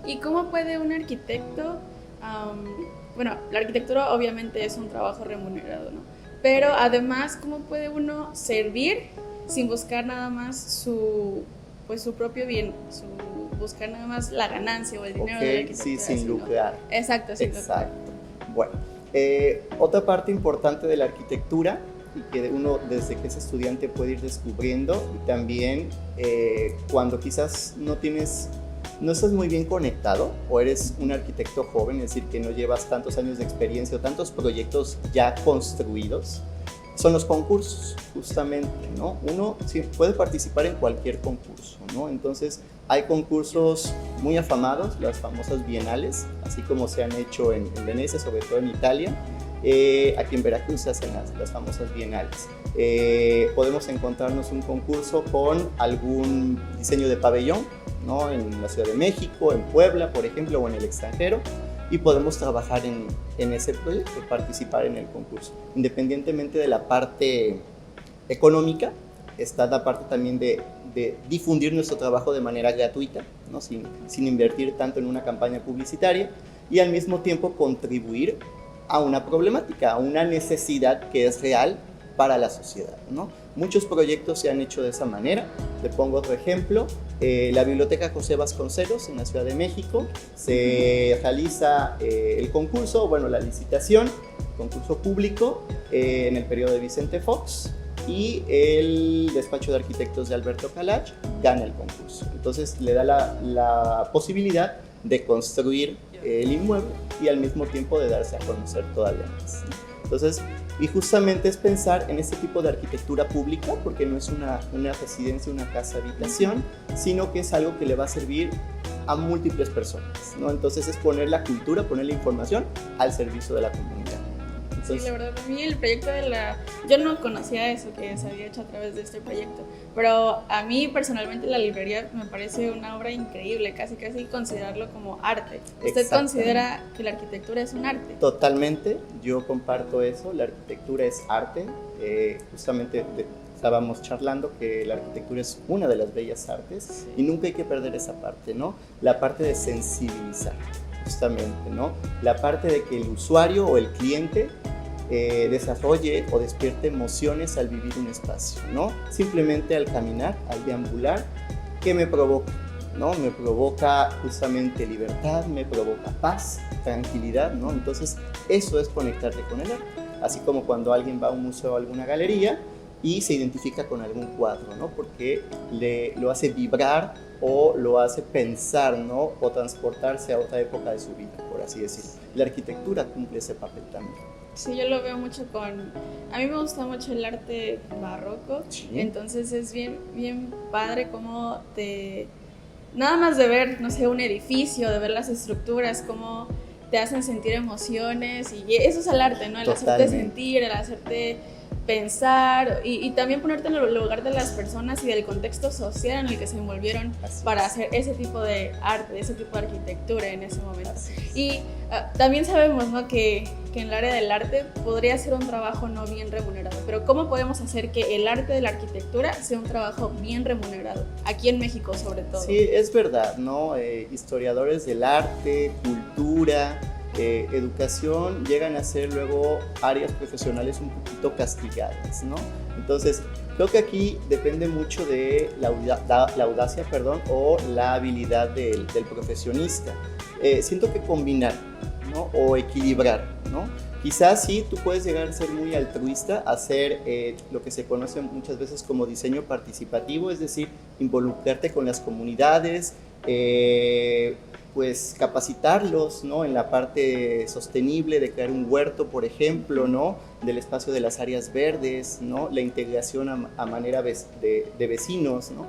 ¿Y cómo puede un arquitecto, bueno, la arquitectura obviamente es un trabajo remunerado, ¿no? Pero además, ¿cómo puede uno servir sin buscar nada más pues su propio bien, buscar nada más la ganancia o el dinero de la arquitectura? Sí, sin lucrar. Exacto, sin lucrar. Bueno, otra parte importante de la arquitectura y que uno desde que es estudiante puede ir descubriendo, y también cuando quizás no estás muy bien conectado o eres un arquitecto joven, es decir, que no llevas tantos años de experiencia o tantos proyectos ya construidos, son los concursos, justamente, ¿no? Uno sí puede participar en cualquier concurso, ¿no? Entonces, hay concursos muy afamados, las famosas bienales, así como se han hecho en Venecia, sobre todo en Italia. Aquí en Veracruz se hacen las famosas bienales. Podemos encontrarnos un concurso con algún diseño de pabellón, ¿no? En la Ciudad de México, en Puebla, por ejemplo, o en el extranjero, y podemos trabajar en ese proyecto, participar en el concurso. Independientemente de la parte económica, está la parte también de difundir nuestro trabajo de manera gratuita, ¿no? sin invertir tanto en una campaña publicitaria, y al mismo tiempo contribuir a una problemática, a una necesidad que es real para la sociedad, ¿no? Muchos proyectos se han hecho de esa manera. Te pongo otro ejemplo. La Biblioteca José Vasconcelos en la Ciudad de México se realiza el concurso, bueno, la licitación, concurso público en el periodo de Vicente Fox, y el despacho de arquitectos de Alberto Calach gana el concurso. Entonces le da la posibilidad de construir el inmueble y al mismo tiempo de darse a conocer todavía más, ¿no? Entonces, y justamente es pensar en este tipo de arquitectura pública, porque no es una residencia, una casa habitación, sino que es algo que le va a servir a múltiples personas, ¿no? Entonces es poner la cultura, poner la información al servicio de la comunidad. Entonces, sí, la verdad, a mí el proyecto yo no conocía eso que se había hecho a través de este proyecto, pero a mí personalmente la librería me parece una obra increíble, casi considerarlo como arte. ¿Usted considera que la arquitectura es un arte? Totalmente, yo comparto eso, la arquitectura es arte. Justamente estábamos charlando que la arquitectura es una de las bellas artes, y nunca hay que perder esa parte, ¿no? La parte de sensibilizar, justamente, ¿no? La parte de que el usuario o el cliente desarrolle o despierte emociones al vivir un espacio, ¿no? Simplemente al caminar, al deambular, ¿qué me provoca? ¿No? Me provoca justamente libertad, me provoca paz, tranquilidad, ¿no? Entonces, eso es conectarte con el arte. Así como cuando alguien va a un museo o a alguna galería y se identifica con algún cuadro, ¿no? Porque lo hace vibrar o lo hace pensar, ¿no? O transportarse a otra época de su vida, por así decirlo. La arquitectura cumple ese papel también. Sí, yo lo veo mucho a mí me gusta mucho el arte barroco, sí. Entonces es bien padre cómo nada más de ver, no sé, un edificio, de ver las estructuras, cómo te hacen sentir emociones, y eso es el arte, ¿no? El hacerte sentir, el hacerte pensar y también ponerte en el lugar de las personas y del contexto social en el que se envolvieron para hacer ese tipo de arte, ese tipo de arquitectura en ese momento. Y también sabemos, ¿no?, que en el área del arte podría ser un trabajo no bien remunerado, pero ¿cómo podemos hacer que el arte de la arquitectura sea un trabajo bien remunerado? Aquí en México, sobre todo. Sí, es verdad, ¿no? Historiadores del arte, cultura, educación llegan a ser luego áreas profesionales un poquito castigadas, ¿no? Entonces, creo que aquí depende mucho de la audacia, o la habilidad del profesionista. Siento que combinar, ¿no? O equilibrar, ¿no? Quizás sí, tú puedes llegar a ser muy altruista, hacer lo que se conoce muchas veces como diseño participativo, es decir, involucrarte con las comunidades, pues capacitarlos, ¿no?, en la parte sostenible de crear un huerto, por ejemplo, ¿no?, del espacio de las áreas verdes, ¿no?, la integración a manera de vecinos, ¿no?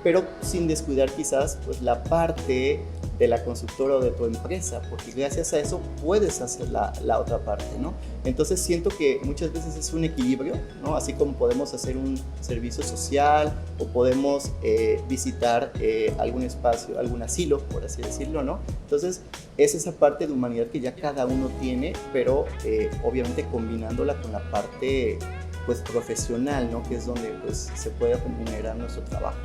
Pero sin descuidar quizás pues la parte de la constructora o de tu empresa, porque gracias a eso puedes hacer la otra parte, ¿no? Entonces siento que muchas veces es un equilibrio, ¿no? Así como podemos hacer un servicio social o podemos visitar algún espacio, algún asilo, por así decirlo, ¿no? Entonces es esa parte de humanidad que ya cada uno tiene, pero obviamente combinándola con la parte pues profesional, ¿no?, que es donde pues se puede remunerar nuestro trabajo.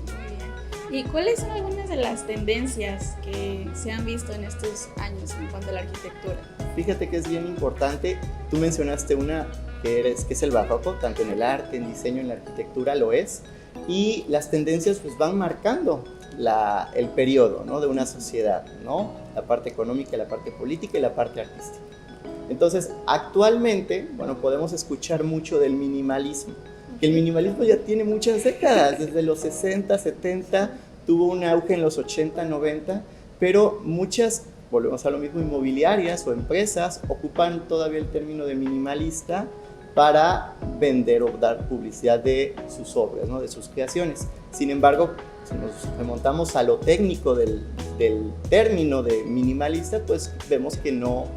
Muy bien. ¿Y cuáles son algunas de las tendencias que se han visto en estos años en cuanto a la arquitectura? Fíjate que es bien importante, tú mencionaste una que es el barroco, tanto en el arte, en diseño, en la arquitectura lo es, y las tendencias pues van marcando el periodo, ¿no?, de una sociedad, ¿no? La parte económica, la parte política y la parte artística. Entonces, actualmente, bueno, podemos escuchar mucho del minimalismo, que el minimalismo ya tiene muchas décadas, desde los 60, 70, tuvo un auge en los 80, 90, pero muchas, volvemos a lo mismo, inmobiliarias o empresas ocupan todavía el término de minimalista para vender o dar publicidad de sus obras, ¿no?, de sus creaciones. Sin embargo, si nos remontamos a lo técnico del término de minimalista, pues vemos que no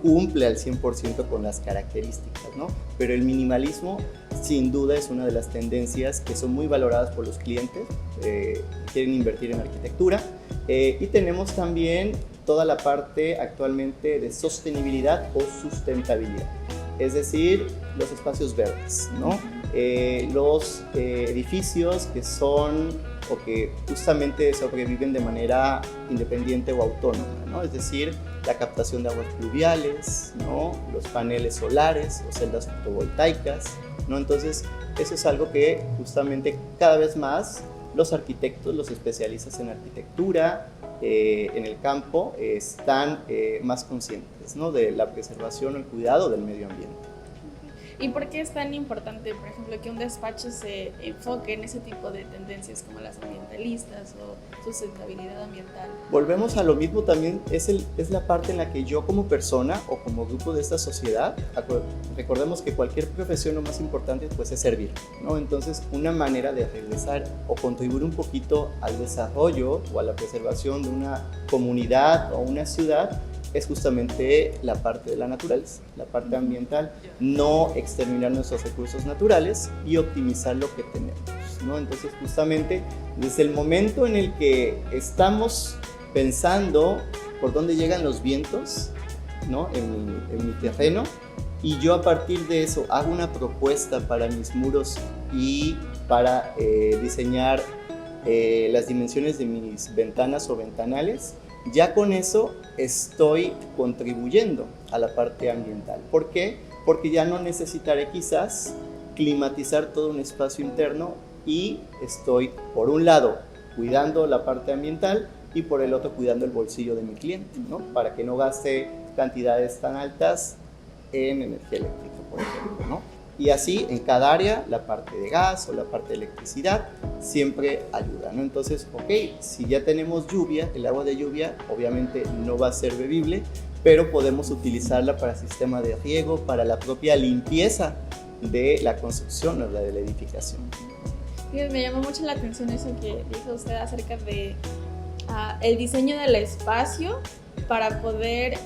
cumple al 100% con las características, ¿no? Pero el minimalismo sin duda es una de las tendencias que son muy valoradas por los clientes que quieren invertir en arquitectura, y tenemos también toda la parte actualmente de sostenibilidad o sustentabilidad, es decir, los espacios verdes, ¿no? Los edificios que son o que justamente sobreviven de manera independiente o autónoma, ¿no? Es decir, la captación de aguas pluviales, ¿no?, los paneles solares o celdas fotovoltaicas, ¿no? Entonces, eso es algo que justamente cada vez más los arquitectos, los especialistas en arquitectura, en el campo, están más conscientes, ¿no?, de la preservación o el cuidado del medio ambiente. ¿Y por qué es tan importante, por ejemplo, que un despacho se enfoque en ese tipo de tendencias como las ambientalistas o sustentabilidad ambiental? Volvemos a lo mismo también, es la parte en la que yo como persona o como grupo de esta sociedad, recordemos que cualquier profesión lo más importante pues es servir, ¿no? Entonces, una manera de regresar o contribuir un poquito al desarrollo o a la preservación de una comunidad o una ciudad es justamente la parte de la naturaleza, la parte ambiental, no exterminar nuestros recursos naturales y optimizar lo que tenemos, ¿no? Entonces, justamente desde el momento en el que estamos pensando por dónde llegan los vientos, ¿no?, en mi terreno, y yo a partir de eso hago una propuesta para mis muros y para diseñar las dimensiones de mis ventanas o ventanales, ya con eso estoy contribuyendo a la parte ambiental. ¿Por qué? Porque ya no necesitaré quizás climatizar todo un espacio interno y estoy, por un lado, cuidando la parte ambiental y por el otro cuidando el bolsillo de mi cliente, ¿no?, para que no gaste cantidades tan altas en energía eléctrica, por ejemplo, ¿no? Y así en cada área, la parte de gas o la parte de electricidad siempre ayuda, ¿no? Entonces, ok, si ya tenemos lluvia, el agua de lluvia obviamente no va a ser bebible, pero podemos utilizarla para sistema de riego, para la propia limpieza de la construcción o de la edificación. Me llamó mucho la atención eso que dijo usted acerca de el diseño del espacio para poder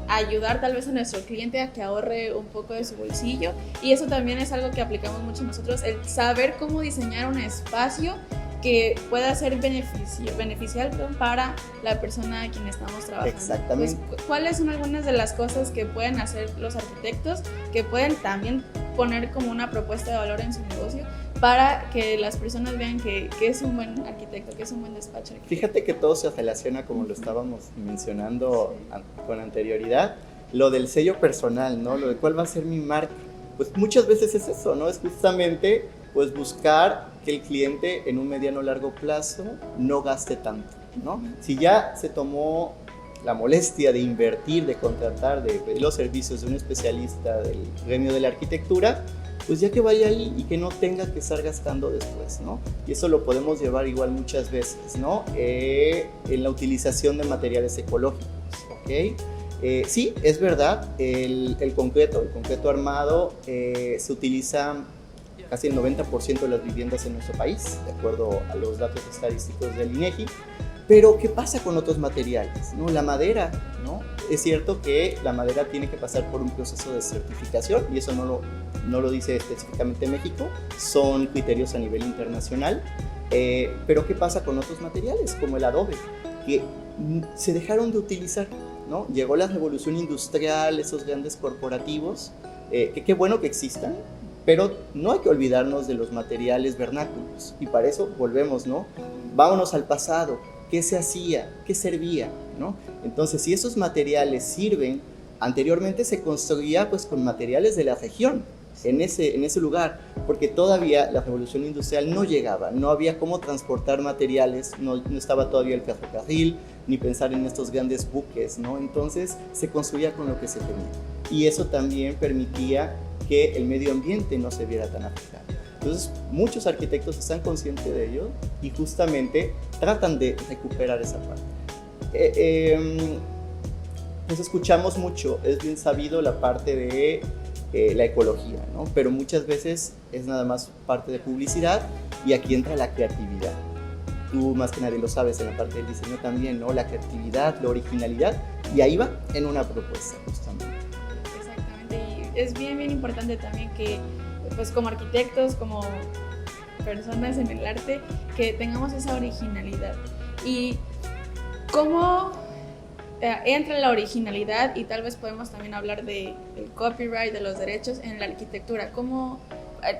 ayudar tal vez a nuestro cliente a que ahorre un poco de su bolsillo, y eso también es algo que aplicamos mucho nosotros, el saber cómo diseñar un espacio que pueda ser beneficial para la persona a quien estamos trabajando. Exactamente. Pues, ¿cuáles son algunas de las cosas que pueden hacer los arquitectos que pueden también poner como una propuesta de valor en su negocio para que las personas vean que es un buen arquitecto, que es un buen despacho? Fíjate que todo se relaciona, como lo estábamos mencionando con anterioridad, lo del sello personal, ¿no? Lo de cuál va a ser mi marca. Pues muchas veces es eso, ¿no? Es justamente pues buscar que el cliente en un mediano o largo plazo no gaste tanto, ¿no? Si ya se tomó la molestia de invertir, de contratar, de pedir los servicios de un especialista del gremio de la arquitectura, pues ya que vaya ahí y que no tenga que estar gastando después, ¿no? Y eso lo podemos llevar igual muchas veces, ¿no? En la utilización de materiales ecológicos, ¿ok? Sí, es verdad, el concreto armado se utiliza casi el 90% de las viviendas en nuestro país, de acuerdo a los datos estadísticos del INEGI. Pero, ¿qué pasa con otros materiales? ¿No? La madera, ¿no? Es cierto que la madera tiene que pasar por un proceso de certificación, y eso no lo dice específicamente México, son criterios a nivel internacional. Pero, ¿qué pasa con otros materiales, como el adobe, que se dejaron de utilizar, ¿no? Llegó la revolución industrial, esos grandes corporativos, que qué bueno que existan, Pero no hay que olvidarnos de los materiales vernáculos, y para eso volvemos, ¿no? Vámonos al pasado, ¿qué se hacía? ¿Qué servía? ¿No? Entonces, si esos materiales sirven, anteriormente se construía pues con materiales de la región, en ese lugar, porque todavía la revolución industrial no llegaba, no había cómo transportar materiales, no estaba todavía el ferrocarril, ni pensar en estos grandes buques, ¿no? Entonces se construía con lo que se tenía, y eso también permitía que el medio ambiente no se viera tan afectado. Entonces muchos arquitectos están conscientes de ello y justamente tratan de recuperar esa parte. Pues escuchamos mucho, es bien sabido la parte de la ecología, ¿no? Pero muchas veces es nada más parte de publicidad, y aquí entra la creatividad. Tú más que nadie lo sabes en la parte del diseño también, ¿no? La creatividad, la originalidad, y ahí va en una propuesta justamente. Exactamente, y es bien importante también que pues como arquitectos, como personas en el arte, que tengamos esa originalidad. Y cómo entra la originalidad, y tal vez podemos también hablar del copyright, de los derechos en la arquitectura. Como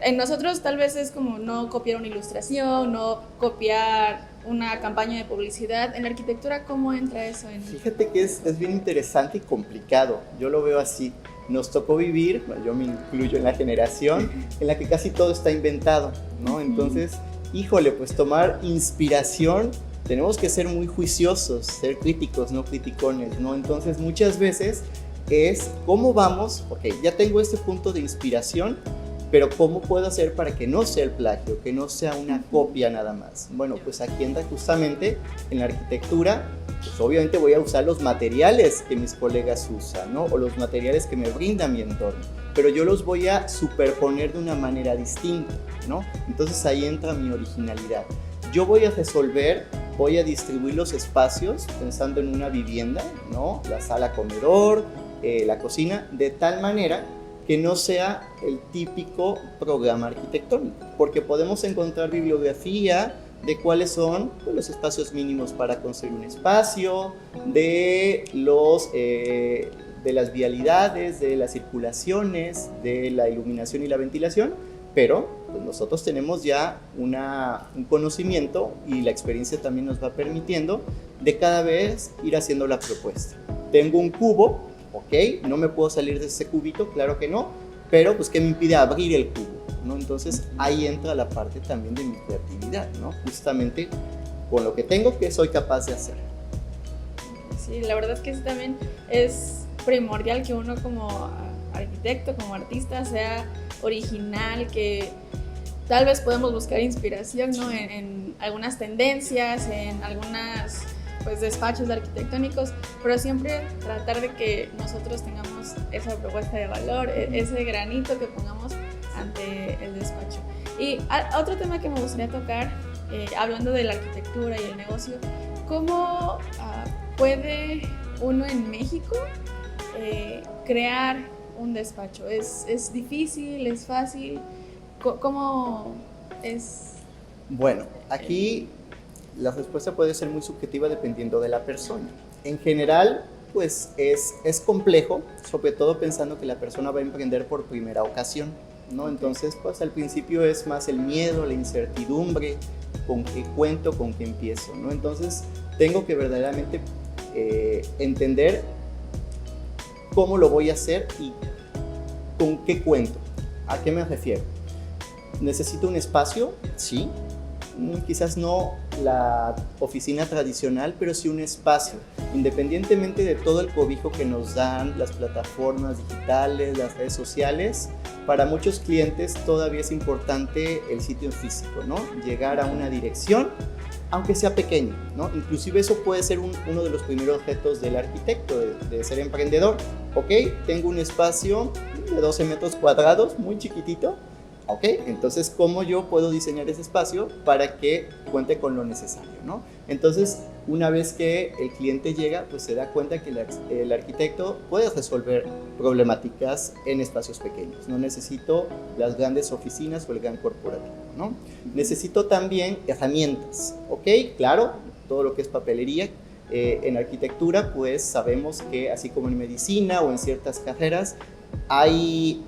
en nosotros tal vez es como no copiar una ilustración, no copiar una campaña de publicidad. En la arquitectura, ¿cómo entra eso? Fíjate que es bien interesante y complicado. Yo lo veo así. Nos tocó vivir, bueno, yo me incluyo en la generación en la que casi todo está inventado, ¿no? Entonces, híjole, pues tomar inspiración, tenemos que ser muy juiciosos, ser críticos, no criticones, ¿no? Entonces, muchas veces es cómo vamos, ok, ya tengo este punto de inspiración, pero ¿cómo puedo hacer para que no sea el plagio, que no sea una copia nada más? Bueno, pues aquí entra justamente en la arquitectura, pues obviamente voy a usar los materiales que mis colegas usan, ¿no? O los materiales que me brinda mi entorno, pero yo los voy a superponer de una manera distinta, ¿no? Entonces ahí entra mi originalidad. Yo voy a resolver, voy a distribuir los espacios pensando en una vivienda, ¿no? La sala comedor, la cocina, de tal manera que no sea el típico programa arquitectónico, porque podemos encontrar bibliografía de cuáles son los espacios mínimos para construir un espacio, de las vialidades, de las circulaciones, de la iluminación y la ventilación, pero pues nosotros tenemos ya un conocimiento, y la experiencia también nos va permitiendo de cada vez ir haciendo la propuesta. Tengo un cubo, ok, no me puedo salir de ese cubito, claro que no, pero pues ¿qué me impide abrir el cubo? ¿No? Entonces ahí entra la parte también de mi creatividad, ¿no? Justamente con lo que tengo, que soy capaz de hacer. Sí, la verdad es que sí, también es primordial que uno como arquitecto, como artista, sea original, que tal vez podemos buscar inspiración, ¿no? en algunas tendencias, en algunas pues despachos arquitectónicos, pero siempre tratar de que nosotros tengamos esa propuesta de valor, ese granito que pongamos ante el despacho. Y otro tema que me gustaría tocar, hablando de la arquitectura y el negocio, ¿cómo puede uno en México crear un despacho? ¿Es difícil? ¿Es fácil? ¿Cómo es? Bueno, aquí la respuesta puede ser muy subjetiva dependiendo de la persona. En general, pues es complejo, sobre todo pensando que la persona va a emprender por primera ocasión, ¿no? Entonces, pues al principio es más el miedo, la incertidumbre, con qué cuento, con qué empiezo, ¿no? Entonces, tengo que verdaderamente entender cómo lo voy a hacer y con qué cuento. ¿A qué me refiero? ¿Necesito un espacio? Sí. Quizás no la oficina tradicional, pero sí un espacio, independientemente de todo el cobijo que nos dan las plataformas digitales, las redes sociales. Para muchos clientes todavía es importante el sitio físico, ¿no? Llegar a una dirección, aunque sea pequeño, ¿no? Inclusive eso puede ser uno de los primeros retos del arquitecto, de ser emprendedor. Ok, tengo un espacio de 12 metros cuadrados, muy chiquitito. Ok, entonces ¿cómo yo puedo diseñar ese espacio para que cuente con lo necesario, ¿no? Entonces, una vez que el cliente llega, pues se da cuenta que el arquitecto puede resolver problemáticas en espacios pequeños. No necesito las grandes oficinas o el gran corporativo, ¿no? Necesito también herramientas, ¿ok? Claro, todo lo que es papelería. En arquitectura, pues sabemos que así como en medicina o en ciertas carreras, hay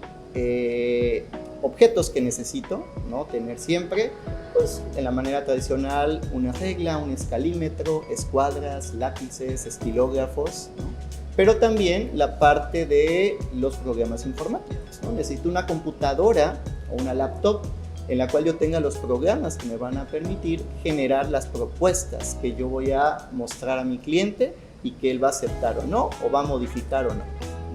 objetos que necesito, ¿no? Tener siempre, pues en la manera tradicional, una regla, un escalímetro, escuadras, lápices, estilógrafos, ¿no? Pero también la parte de los programas informáticos, ¿no? Necesito una computadora o una laptop en la cual yo tenga los programas que me van a permitir generar las propuestas que yo voy a mostrar a mi cliente y que él va a aceptar o no, o va a modificar o no,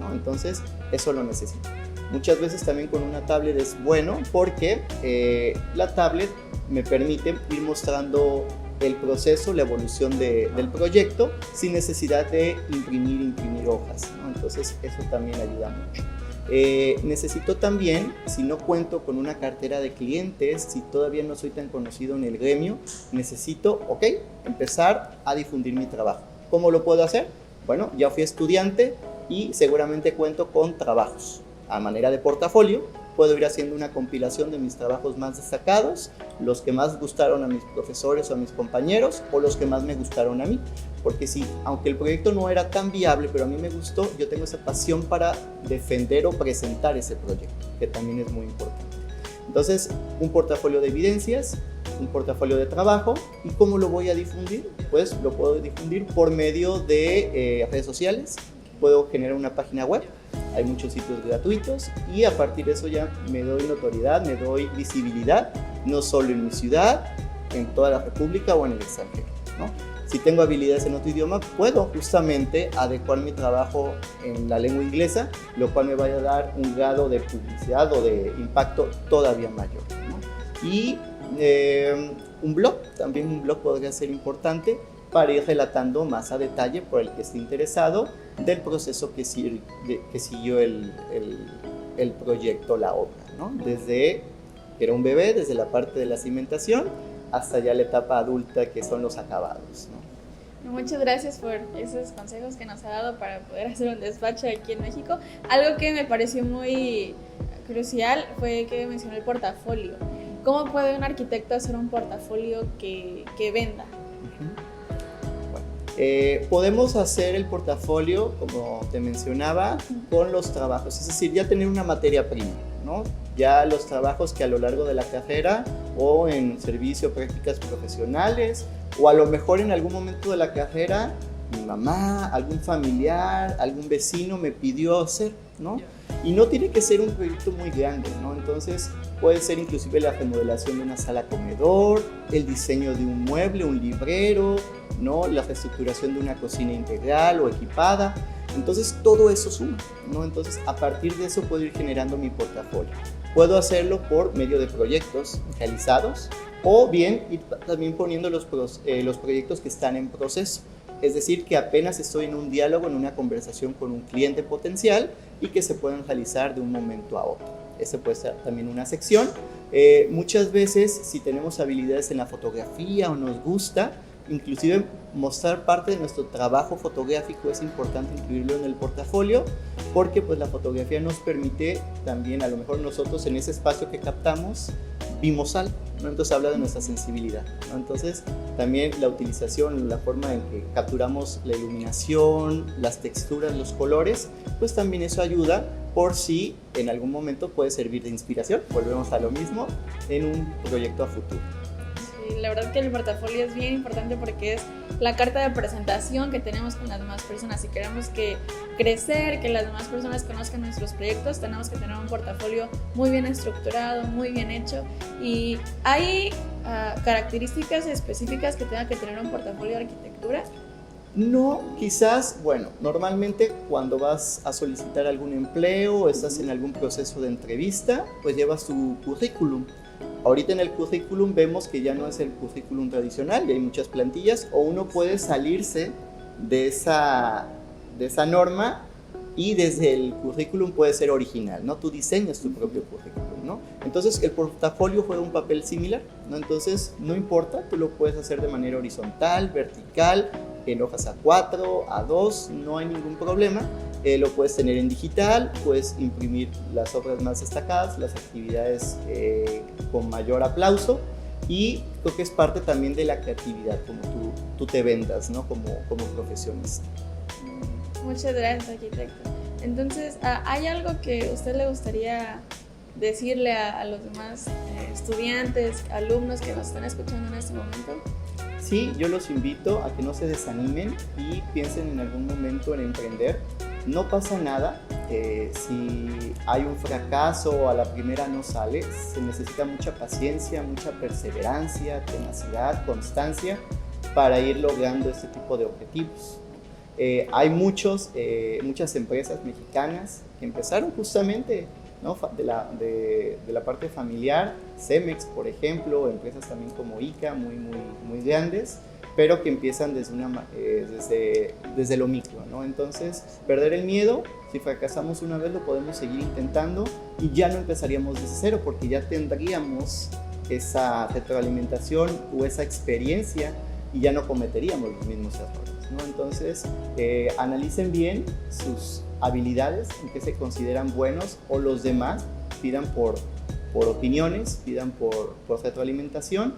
¿no? Entonces, eso lo necesito. Muchas veces también con una tablet es bueno porque la tablet me permite ir mostrando el proceso, la evolución del proyecto sin necesidad de imprimir hojas, ¿no? Entonces eso también ayuda mucho. Necesito también, si no cuento con una cartera de clientes, si todavía no soy tan conocido en el gremio, necesito, empezar a difundir mi trabajo. ¿Cómo lo puedo hacer? Bueno, ya fui estudiante y seguramente cuento con trabajos. A manera de portafolio, puedo ir haciendo una compilación de mis trabajos más destacados, los que más gustaron a mis profesores o a mis compañeros, o los que más me gustaron a mí. Porque sí, aunque el proyecto no era tan viable, pero a mí me gustó, yo tengo esa pasión para defender o presentar ese proyecto, que también es muy importante. Entonces, un portafolio de evidencias, un portafolio de trabajo. ¿Y cómo lo voy a difundir? Pues lo puedo difundir por medio de redes sociales. Puedo generar una página web, hay muchos sitios gratuitos y a partir de eso ya me doy notoriedad, me doy visibilidad, no solo en mi ciudad, en toda la República o en el extranjero, ¿no? Si tengo habilidades en otro idioma, puedo justamente adecuar mi trabajo en la lengua inglesa, lo cual me vaya a dar un grado de publicidad o de impacto todavía mayor, ¿no? Y un blog, también un blog podría ser importante para ir relatando más a detalle por el que esté interesado del proceso que siguió el proyecto, la obra, ¿no? Desde que era un bebé, desde la parte de la cimentación hasta ya la etapa adulta que son los acabados, ¿no? Muchas gracias por esos consejos que nos ha dado para poder hacer un despacho aquí en México. Algo que me pareció muy crucial fue que mencionó el portafolio. ¿Cómo puede un arquitecto hacer un portafolio que venda? Podemos hacer el portafolio, como te mencionaba, con los trabajos, es decir, ya tener una materia prima, ¿no? Ya los trabajos que a lo largo de la carrera o en servicio, prácticas profesionales, o a lo mejor en algún momento de la carrera, mi mamá, algún familiar, algún vecino me pidió hacer, ¿no? Y no tiene que ser un proyecto muy grande, ¿no? Entonces puede ser inclusive la remodelación de una sala comedor, el diseño de un mueble, un librero, ¿no? La reestructuración de una cocina integral o equipada. Entonces todo eso suma, ¿no? Entonces a partir de eso puedo ir generando mi portafolio. Puedo hacerlo por medio de proyectos realizados o bien ir también poniendo los proyectos que están en proceso. Es decir, que apenas estoy en un diálogo, en una conversación con un cliente potencial y que se pueden realizar de un momento a otro. Ese puede ser también una sección. Muchas veces, si tenemos habilidades en la fotografía o nos gusta, inclusive mostrar parte de nuestro trabajo fotográfico es importante incluirlo en el portafolio porque pues la fotografía nos permite también, a lo mejor nosotros en ese espacio que captamos vimos algo, ¿no? Entonces habla de nuestra sensibilidad, ¿no? Entonces también la utilización, la forma en que capturamos la iluminación, las texturas, los colores, pues también eso ayuda por si en algún momento puede servir de inspiración, volvemos a lo mismo, en un proyecto a futuro. Sí, la verdad que el portafolio es bien importante porque es la carta de presentación que tenemos con las demás personas. Si queremos crecer, que las demás personas conozcan nuestros proyectos, tenemos que tener un portafolio muy bien estructurado, muy bien hecho. Y hay características específicas que tenga que tener un portafolio de arquitectura. No, quizás, bueno, normalmente cuando vas a solicitar algún empleo o estás en algún proceso de entrevista, pues llevas tu currículum. Ahorita en el currículum vemos que ya no es el currículum tradicional, ya hay muchas plantillas, o uno puede salirse de esa norma y desde el currículum puede ser original, ¿no? Tú diseñas tu propio currículum, ¿no? Entonces el portafolio juega un papel similar, ¿no? Entonces no importa, tú lo puedes hacer de manera horizontal, vertical, en hojas A4, A2, no hay ningún problema. Lo puedes tener en digital, puedes imprimir las obras más destacadas, las actividades con mayor aplauso y creo que es parte también de la creatividad, como tú te vendas, ¿no? como profesionista. Muchas gracias, arquitecto. Entonces, ¿hay algo que a usted le gustaría decirle a los demás estudiantes, alumnos que nos están escuchando en este momento? Sí, yo los invito a que no se desanimen y piensen en algún momento en emprender. No pasa nada, si hay un fracaso o a la primera no sale, se necesita mucha paciencia, mucha perseverancia, tenacidad, constancia para ir logrando este tipo de objetivos. Hay muchas empresas mexicanas que empezaron justamente, ¿no?, de la parte familiar, Cemex, por ejemplo, empresas también como ICA, muy grandes, pero que empiezan desde lo micro, ¿no? Entonces, perder el miedo, si fracasamos una vez lo podemos seguir intentando y ya no empezaríamos desde cero porque ya tendríamos esa retroalimentación o esa experiencia y ya no cometeríamos los mismos errores, ¿no? Entonces, analicen bien sus habilidades, en qué se consideran buenos, o los demás pidan por opiniones, pidan por retroalimentación,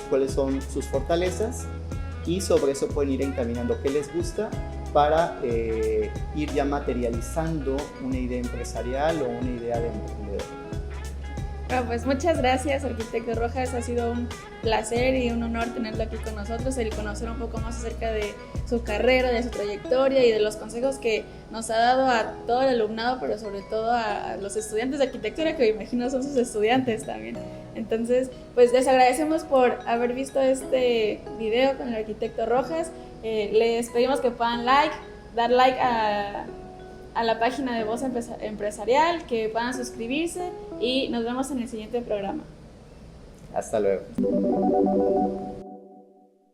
cuáles son sus fortalezas, y sobre eso pueden ir encaminando qué les gusta para ir ya materializando una idea empresarial o una idea de emprendedor. Bueno, pues muchas gracias, arquitecto Rojas, ha sido un placer y un honor tenerlo aquí con nosotros, el conocer un poco más acerca de su carrera, de su trayectoria y de los consejos que nos ha dado a todo el alumnado, pero sobre todo a los estudiantes de arquitectura, que me imagino son sus estudiantes también. Entonces, pues les agradecemos por haber visto este video con el arquitecto Rojas. Les pedimos que puedan dar like a la página de Voz Empresarial, que puedan suscribirse y nos vemos en el siguiente programa. Hasta luego.